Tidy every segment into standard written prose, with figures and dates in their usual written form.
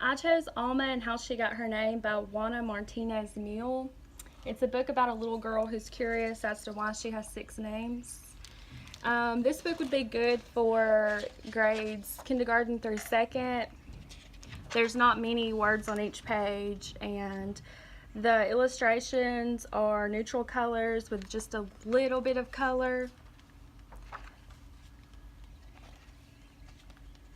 I chose Alma and How She Got Her Name by Juana Martinez Mule. It's a book about a little girl who's curious as to why she has 6 names. This book would be good for grades kindergarten through 2nd. There's not many words on each page, and the illustrations are neutral colors with just a little bit of color.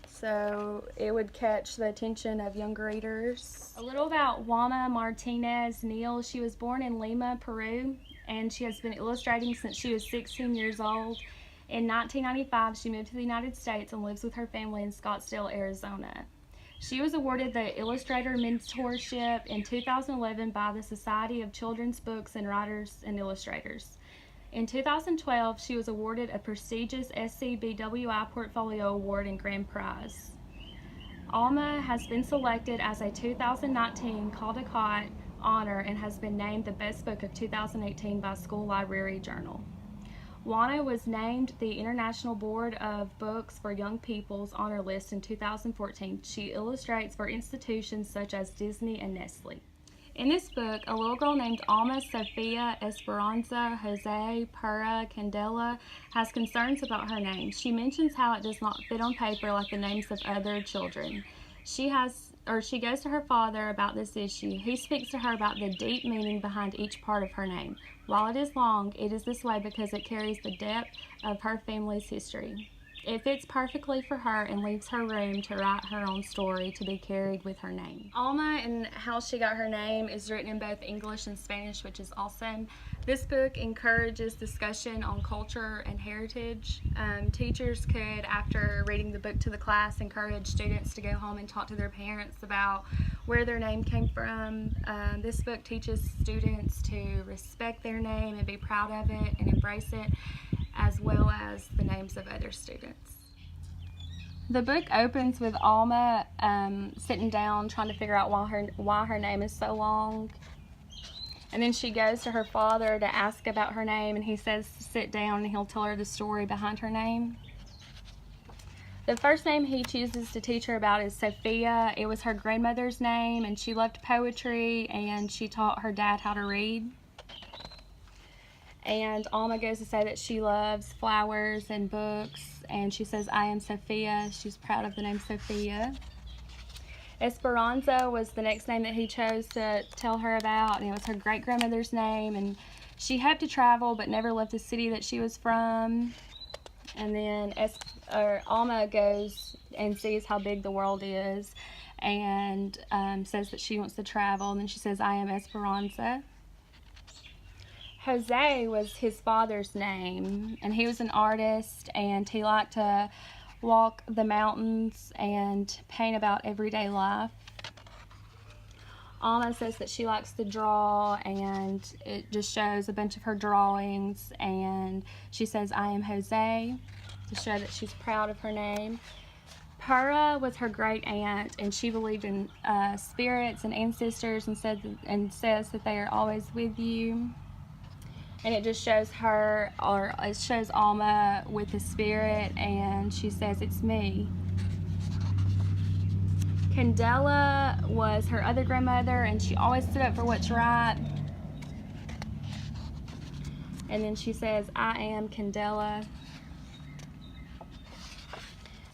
So it would catch the attention of younger readers. A little about Juana Martinez Neal. She was born in Lima, Peru, and she has been illustrating since she was 16 years old. In 1995, she moved to the United States and lives with her family in Scottsdale, Arizona. She was awarded the Illustrator Mentorship in 2011 by the Society of Children's Books and Writers and Illustrators. In 2012, she was awarded a prestigious SCBWI Portfolio Award and Grand Prize. Alma has been selected as a 2019 Caldecott honor and has been named the best book of 2018 by School Library Journal. Juana was named the International Board of Books for Young People's honor list in 2014. She illustrates for institutions such as Disney and Nestle. In this book, a little girl named Alma Sofia Esperanza Jose Pura Candela has concerns about her name. She mentions how it does not fit on paper like the names of other children. She goes to her father about this issue. He speaks to her about the deep meaning behind each part of her name. While it is long, it is this way because it carries the depth of her family's history. It fits perfectly for her and leaves her room to write her own story to be carried with her name. Alma and How She Got Her Name is written in both English and Spanish, which is awesome. This book encourages discussion on culture and heritage. Teachers could, after reading the book to the class, encourage students to go home and talk to their parents about where their name came from. This book teaches students to respect their name and be proud of it and embrace it, as well as the names of other students. The book opens with Alma sitting down trying to figure out why her name is so long. And then she goes to her father to ask about her name, and he says to sit down and he'll tell her the story behind her name. The first name he chooses to teach her about is Sophia. It was her grandmother's name, and she loved poetry, and she taught her dad how to read. And Alma goes to say that she loves flowers and books, and she says, I am Sophia. She's proud of the name Sophia. Esperanza was the next name that he chose to tell her about, and it was her great-grandmother's name, and she hoped to travel but never left the city that she was from. And then Alma goes and sees how big the world is and says that she wants to travel, and then she says, I am Esperanza. Jose was his father's name, and he was an artist, and he liked to walk the mountains and paint about everyday life. Alma says that she likes to draw, and it just shows a bunch of her drawings, and she says, I am Jose, to show that she's proud of her name. Pura was her great aunt, and she believed in spirits and ancestors and says that they are always with you. And it just shows her, or it shows Alma with the spirit, and she says, it's me. Candela was her other grandmother, and she always stood up for what's right. And then she says, I am Candela.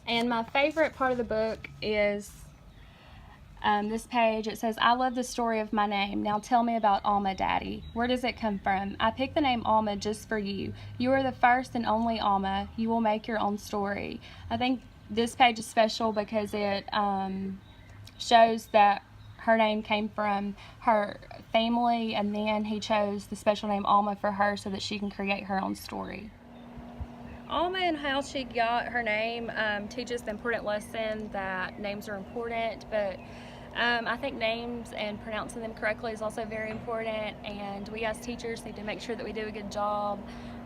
And my favorite part of the book is this page. It says, I love the story of my name. Now tell me about Alma, Daddy. Where does it come from? I picked the name Alma just for you. You are the first and only Alma. You will make your own story. I think this page is special because it shows that her name came from her family, and then he chose the special name Alma for her so that she can create her own story. Alma and How She Got Her Name teaches the important lesson that names are important, but I think names and pronouncing them correctly is also very important, and we as teachers need to make sure that we do a good job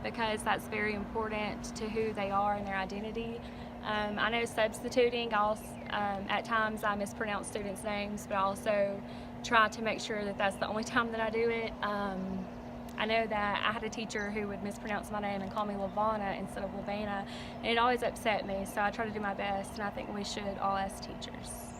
because that's very important to who they are and their identity. I know substituting, at times I mispronounce students' names, but I also try to make sure that that's the only time that I do it. I know that I had a teacher who would mispronounce my name and call me Lavana instead of Lavana, and it always upset me, so I try to do my best, and I think we should all as teachers.